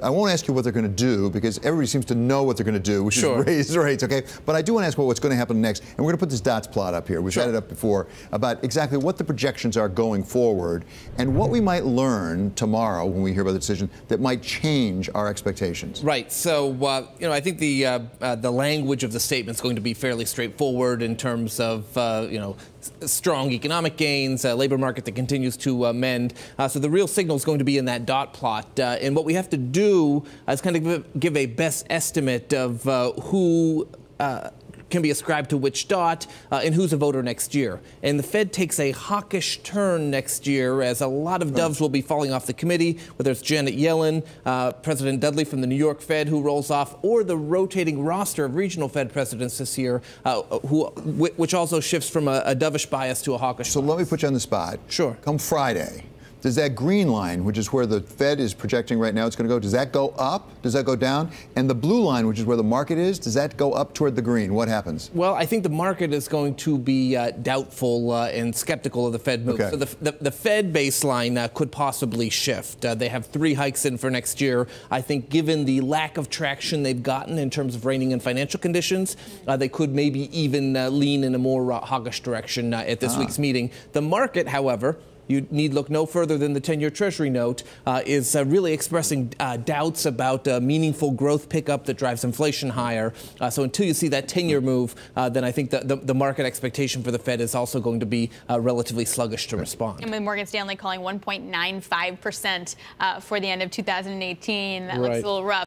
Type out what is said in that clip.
I won't ask you what they're going to do because everybody seems to know what they're going to do, which is raise rates, okay? But I do want to ask what's going to happen next. And we're going to put this dots plot up here. We've had it up before about exactly what the projections are going forward and what we might learn tomorrow when we hear about the decision that might change our expectations. Right. So, I think the language of the statement is going to be fairly straightforward in terms of, strong economic gains, a labor market that continues to mend. So the real signal is going to be in that dot plot. And what we have to do is kind of give a best estimate of who can be ascribed to which dot and who's a voter next year. And the Fed takes a hawkish turn next year as a lot of doves will be falling off the committee, whether it's Janet Yellen, President Dudley from the New York Fed who rolls off, or the rotating roster of regional Fed presidents this year, which also shifts from a dovish bias to a hawkish bias. So let me put you on the spot. Sure. Come Friday, does that green line, which is where the Fed is projecting right now it's going to go, does that go up? Does that go down? And the blue line, which is where the market is, does that go up toward the green? What happens? Well, I think the market is going to be doubtful and skeptical of the Fed move. Okay. So the Fed baseline could possibly shift. They have 3 hikes in for next year. I think given the lack of traction they've gotten in terms of reining in financial conditions, they could maybe even lean in a more hawkish direction at this week's meeting. The market, however, you need look no further than the 10-year Treasury note, is really expressing doubts about a meaningful growth pickup that drives inflation higher. So until you see that 10-year move, then I think the market expectation for the Fed is also going to be relatively sluggish to respond. And with Morgan Stanley calling 1.95% for the end of 2018, that looks a little rough.